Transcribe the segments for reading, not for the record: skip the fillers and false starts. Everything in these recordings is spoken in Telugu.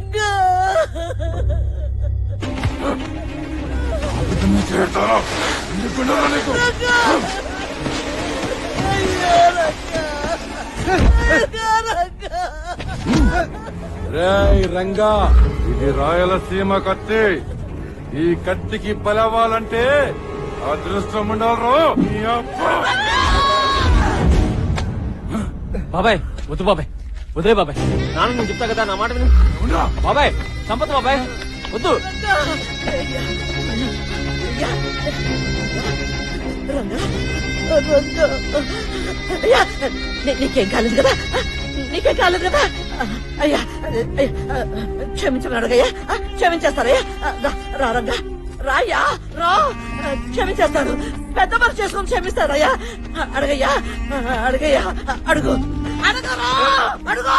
రంగా రేయ్ రంగా, ఇది రాయలసీమ కత్తి. ఈ కత్తికి బలవాలంటే అదృష్టం ఉండాలరో. బాబాయ్ వద్దు బాబాయ్, వదిలే బాబాయ్. నాన్న నేను చెప్తా కదా, నా మాట విను బాబాయ్. సంపత్ బాబాయ్ వద్దు. నీకేం కాలేదు కదా, నీకేం కాలేదు కదా. అయ్యా క్షమించమని అడగయ్యా, క్షమించేస్తారయ్యా. రా రంగా, రాయ్యా, రా. క్షమించేస్తాడు, పెద్ద మనసు చేసుకుని క్షమిస్తాడయ్యా. అడగయ్యా, అడగయ్యా, అడుగు, అడగరా, అడుగు,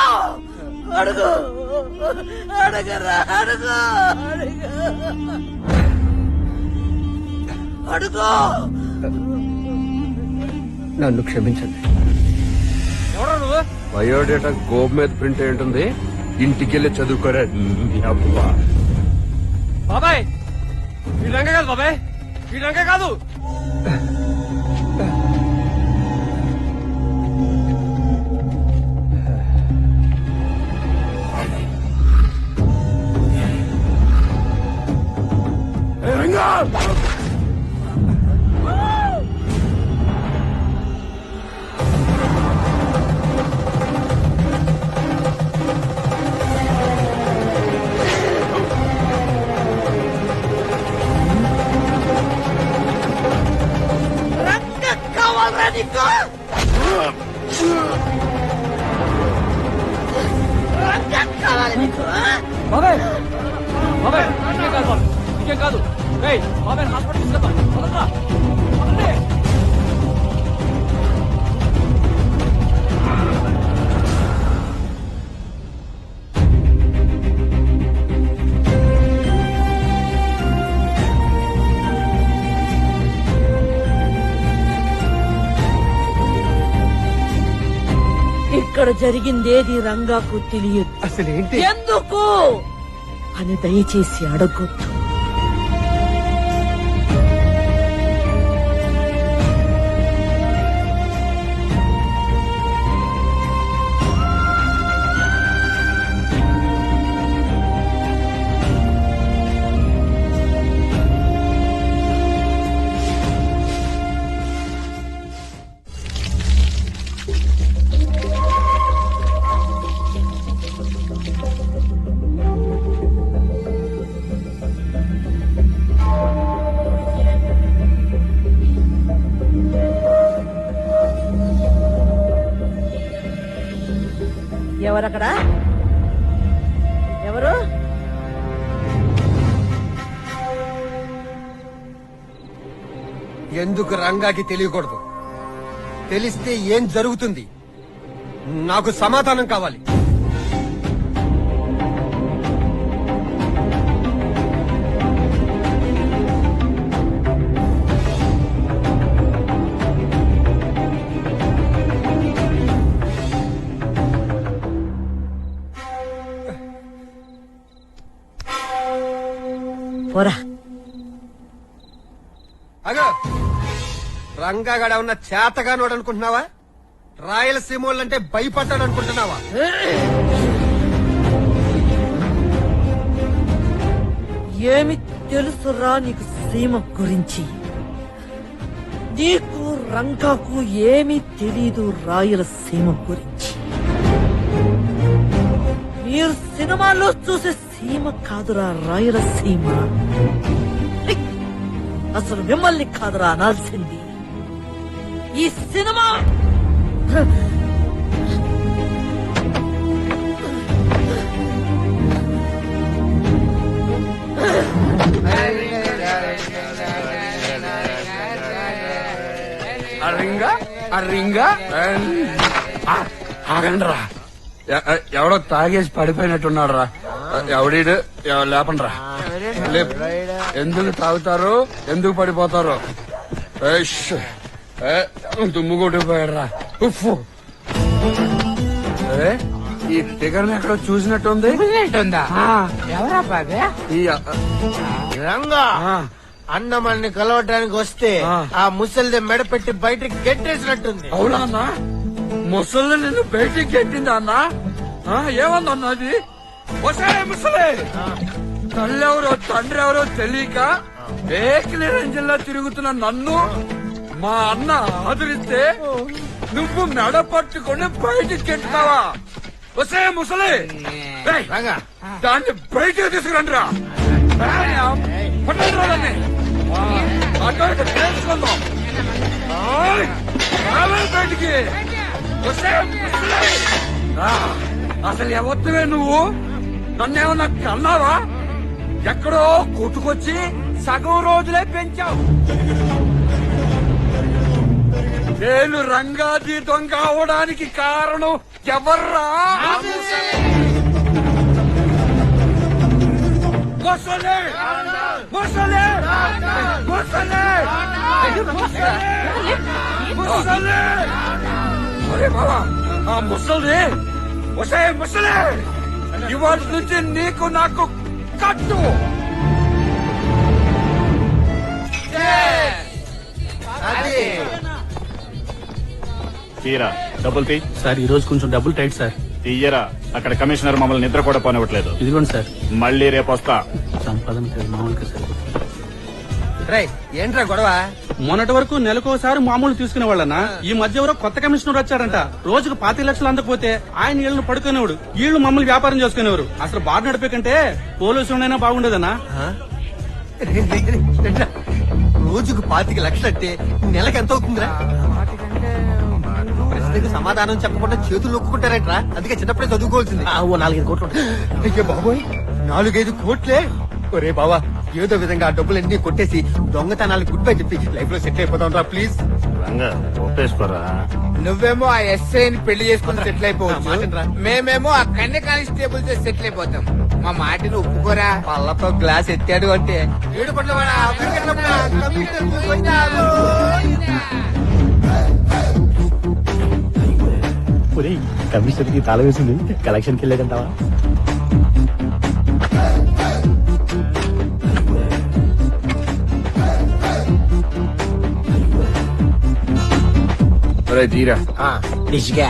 అడుగు, అడగరా, అడుగు, అడుగు, అడుగు. నన్ను క్షమించండి. ఎవరు నువ్వు? బయోడేటా గోబ్ మీద ప్రింట్ అయి ఉంటుంది, ఇంటికెళ్ళి చదువుకోరా. బాబాయ్ ఈ రంగ కాదు బాబాయ్, ఈ రంగ కాదు. రంగా నీకు కావాలి, నీకు బాబాయ్ బాబాయ్ ఇంకేం కాదు బాబాయ్, ఇంకేం కాదు. రేయ్ బాబాయ్ హాస్పిటల్ తీసుకెళ్తాం, వదలరా, వదలండి. ఇక్కడ జరిగిందేది రంగాకు తెలియదు. అసలేంటి? ఎందుకు అని దయచేసి అడగొద్దు. ఎవరక్కడ? ఎవరు? ఎందుకు రంగాకి తెలియకూడదు? తెలిస్తే ఏం జరుగుతుంది? నాకు సమాధానం కావాలి. పోరా. అగో, రంగాగడ ఉన్న చేతగానోడు అనుకుంటున్నావా? రాయలసీమోళ్ళంటే భయపడ్డాడు అనుకుంటున్నావా? ఏమి తెలుసురా నీకు సీమ గురించి? నీకు రంగాకు ఏమీ తెలీదు రాయలసీమ గురించి. మీరు సినిమాలో చూసే సీమ కాదురా రాయలసీమ. అసలు మిమ్మల్ని కాదురా అనాల్సింది. ఈ సినిమా ఆగండ్రా, ఎవడో తాగేసి పడిపోయినట్టున్నాడు రా. ఎవడీడు, లేపండ్రా. ఎందుకు తాగుతారు, ఎందుకు పడిపోతారు? దుమ్ము కొట్టిపోయాడు రా. ఈ ఫిగర్ ఎక్కడో చూసినట్టుంది. ఎవరా బాబే ఈ రంగా ఆ, అన్నమల్ని కలవటానికి వస్తే ఆ. ఆ ముసలిది మెడ పెట్టి బయటికి గెట్టేసినట్టుంది. అవునా అన్నా? ముసలి నిన్ను బయటికి గెట్టిందా అన్నా? ఏమంది అన్నది? వసే ముసలి తల్లి ఎవరో తండ్రి ఎవరో తెలియక ఏకలే రంజన్లా తిరుగుతున్న నన్ను మా అన్న ఆదరిస్తే నువ్వు మెడ పట్టుకొని బయటికి గెట్టావా? వసే ముసలి ఏయ్, రంగా దాన్ని బయటికి తీసుకురండి రా. అటు ఇటు తెలుసుకుందాం. ఆయ్, రావే బయటికి. వసే ముసలి. రా. అసలు ఎవరివే నువ్వు? నన్నేమన్నా కన్నావా? ఎక్కడో కొట్టుకొచ్చి సగం రోజులే పెంచావు. నేను రంగాజీ దొంగ అవడానికి కారణం ఎవర్రా? ముసలి! ముసలి! ముసలి! ముసలి! అరే బాబా, ఆ ముసలి వసే ముసలి ఇవాళ నుంచి నీకు నాకు కట్టు. అది తీరా డబ్బులు తీ. సార్ ఈ రోజు కొంచెం డబ్బులు టైట్ సార్. తీయరా, అక్కడ కమిషనర్ మమ్మల్ని నిద్ర కూడా పోనివ్వట్లేదు. ఇదిగోండి సార్. మళ్ళీ రేపు వస్తా. సంపాదన మామూలుగా సార్. రేయ్ ఏంట్రా గొడవ? మొన్నటి వరకు నెలకోసారి మామూలు తీసుకునే వాళ్ళన్నా ఈ మధ్య ఎవరో కొత్త కమిషనర్ వచ్చారంట. రోజుకు 25 లక్షలు అందకపోతే ఆయన వీళ్ళని పడుకునేవాడు, వీళ్ళు మమ్మల్ని వ్యాపారం చేసుకునేవారు. అసలు బాధ నడిపే కంటే పోలీసులైనా బాగుండేదన్నా. రోజుకు 25 లక్షలు అంటే నెలకు ఎంత అవుతుందిరా? ప్రశ్నకు సమాధానం చెప్పకుండా చేతులు నొక్కుంటారేట్రా? అందుకే చిన్నప్పుడే చదువుకోవాల్సింది. ఓ 4-5 కోట్లు. అయ్యో బాబోయ్, 4-5 కోట్లే? ఒరే బావా, ఏదో విధంగా ఆ డబ్బులన్నీ కొట్టేసి దొంగతనాలు గుడ్ బై చెప్పి లైఫ్ లో సెటిల్ అయిపోతాం రా ప్లీజ్. రంగా ఒప్పేసుకోరా. నువ్వేమో ఆ ఎస్ఐని పెళ్లి చేసుకుని సెటిల్ మాటనరా. అయిపోవచ్చు, మేమేమో ఆ కన్య కానిస్టేబుల్ తో సెటిల్ అయిపోతాం. మా మాటను ఒప్పుకోరా? పళ్ళతో గ్లాస్ ఎత్తాడు అంటే ఏడు పట్ల కమిషనర్ కి తాళం వేసింది, కలెక్షన్ కి వెళ్ళేదంటావా? ఒరే తీరా. డిష్గా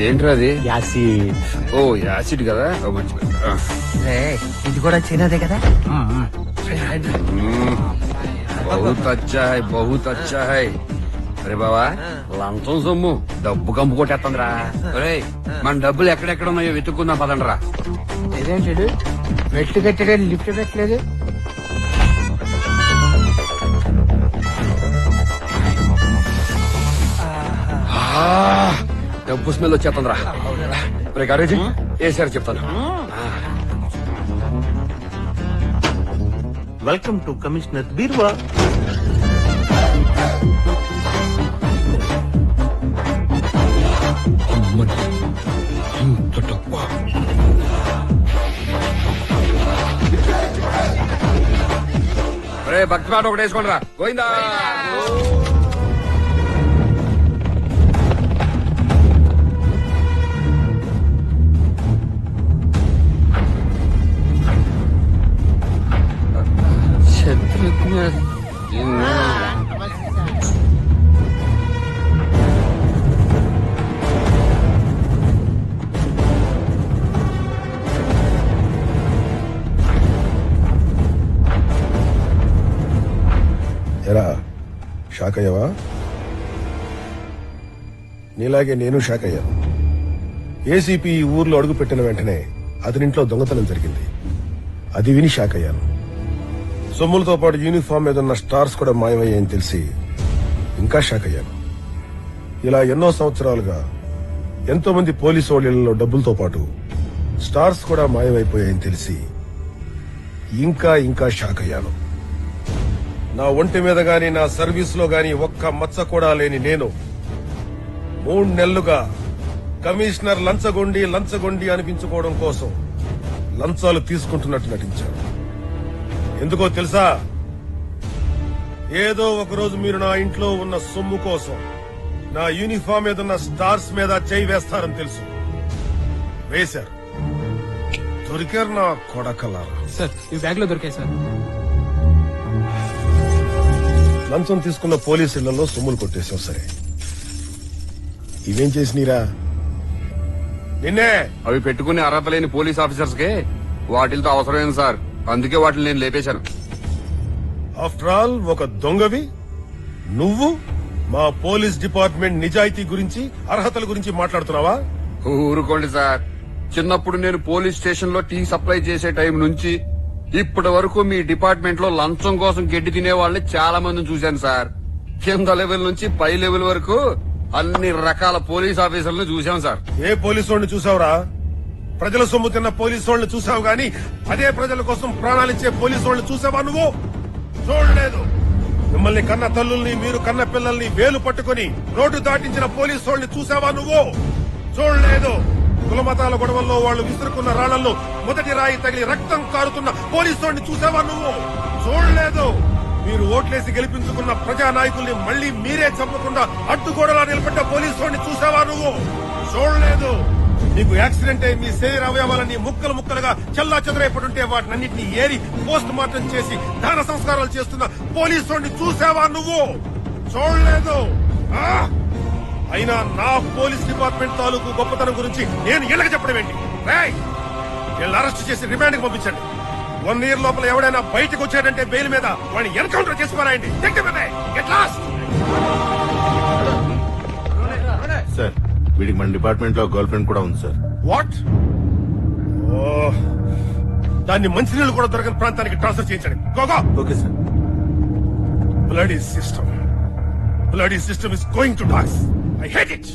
ఏంట్రా అది? యాసిడ్. ఓ యాసిడ్ కదా. ఓ, మర్చిపోయా. ఇది కూడా చిన్నదే కదా. బహుత్ అచ్చా హై, బహుత్ అచ్చా హై. అరే బావా, లంచం సొమ్ము డబ్బు కంపు కొట్టేస్తుందిరా. ఒరేయ్, మన డబ్బులు ఎక్కడెక్కడ ఉన్నాయో వెతుక్కుందాం పదండ్రా. ఇదేంటి మెట్లు కట్టగా లిఫ్ట్ పెట్టలేదు? డబ్బు స్మెల్ వచ్చేస్తుందిరా. రే గారేజీ ఏసారి చెప్తాను. Welcome to commissioner Beerwa. ఇంత డబ్బా? రే భక్తి పాట ఒకటి వేసుకోండి రా. గోవిందా. శత్రుఘ్న ఎరా షాక్ అయ్యావా? నీలాగే నేను షాక్ అయ్యాను. ఏసీపీ ఈ ఊర్లో అడుగు పెట్టిన వెంటనే అతనింట్లో దొంగతనం జరిగింది. అది విని షాక్ అయ్యాను. సొమ్ములతో పాటు యూనిఫామ్ మీద ఉన్న స్టార్స్ కూడా మాయమయ్యాయని తెలిసి ఇంకా షాక్ అయ్యాను. ఇలా ఎన్నో సంవత్సరాలుగా ఎంతో మంది పోలీసు వాళ్ళలో డబ్బులతో పాటు స్టార్స్ కూడా మాయమైపోయాయని తెలిసి ఇంకా ఇంకా షాక్ అయ్యాను. నా ఒంటి మీద గాని నా సర్వీస్ లో గాని ఒక్క మచ్చ కూడా లేని నేను 3 నెలలుగా కమిషనర్ లంచగొండి అనిపించుకోవడం కోసం లంచాలు తీసుకుంటున్నట్టు నటించాను. ఎందుకో తెలుసా? ఏదో ఒకరోజు మీరు నా ఇంట్లో ఉన్న సొమ్ము కోసం నా యూనిఫామ్ మీద ఉన్న స్టార్స్ మీద చేయి వేస్తారని తెలుసు. వేశారు. దొరికారు నా కొడకలారా. సార్ ఈ బ్యాగ్ లో దొరికాయి సార్. లంచం తీసుకున్న పోలీసు ఇళ్లలో సొమ్ములు కొట్టేశావు సరే. ఇవేం చేసినీరా? నిన్నే అవి పెట్టుకునే అర్హత లేని పోలీస్ ఆఫీసర్స్ కే వాటితో అవసరమైంది సార్. అందుకే వాటిని నేను లేపేశాను. ఆఫ్టర్ ఆల్ ఒక దొంగవి నువ్వు మా పోలీస్ డిపార్ట్మెంట్ నిజాయితీ గురించి అర్హతల గురించి మాట్లాడుతున్నావా? ఊరుకోండి సార్. చిన్నప్పుడు నేను పోలీస్ స్టేషన్ లో టీ సప్లై చేసే టైం నుంచి ఇప్పటి వరకు మీ డిపార్ట్మెంట్ లో లంచం కోసం గడ్డి తినే వాళ్ళని చాలా మందిని చూశాను సార్. కింద లెవెల్ నుంచి పై లెవెల్ వరకు అన్ని రకాల పోలీస్ ఆఫీసర్లను చూశాం సార్. ఏ పోలీసు వాడిని చూసావురా? ప్రజల సొమ్ము తిన్న పోలీసు వాళ్ళని చూసావు గాని అదే ప్రజల కోసం ప్రాణాలిచ్చే పోలీసు వాళ్ళని చూసావా నువ్వు? చూడలేదు. మిమ్మల్ని కన్న తల్లుల్ని, మీరు కన్న పిల్లల్ని వేలు పట్టుకుని రోడ్డు దాటించిన పోలీసు వాళ్ళని చూసావా నువ్వు? చూడలేదు. కులమతాల గొడవల్లో వాళ్ళు విసురుకున్న రాళ్లలో మొదటి రాయి తగిలి రక్తం కారుతున్న పోలీసు వాడిని చూసావా నువ్వు? చూడలేదు. మీరు ఓట్లేసి గెలిపించుకున్న ప్రజా నాయకుల్ని మళ్లీ మీరే చంపకుండా అడ్డుగోడలా నిలబడ్డ పోలీసు వాడిని చూసావా నువ్వు? చూడలేదు. నీకు యాక్సిడెంట్ అయి మీ శరీర అవయవాలన్నీ ముక్కలు ముక్కలుగా చెల్లా చెదరైపడుంటే వాటినన్నింటినీ ఏరి పోస్ట్ మార్టం చేసి దాన సంస్కారాలు చేస్తున్న పోలీసు వాడిని చూసావా నువ్వు? చూడలేదు. అయినా నా పోలీస్ డిపార్ట్మెంట్ తాలూకు గొప్పతనం గురించి నేను ఇళ్ళకి చెప్పడం ఏంటి? వీళ్ళు అరెస్ట్ చేసి రిమాండ్ కి పంపించండి. 1 year లోపల ఎవడైనా బయటకు వచ్చాడంటే బెయిల్ మీద వాడిని ఎన్కౌంటర్ చేసి పారాయండి. సార్ వీడికి మన డిపార్ట్మెంట్ లో గర్ల్ ఫ్రెండ్ కూడా ఉంది సార్. వాట్? దాన్ని మంచినీళ్ళు కూడా దొరకని ప్రాంతానికి ట్రాన్స్ఫర్ చేయించండి. గోగా. Okay sir. Bloody system is going to dogs. I hate it.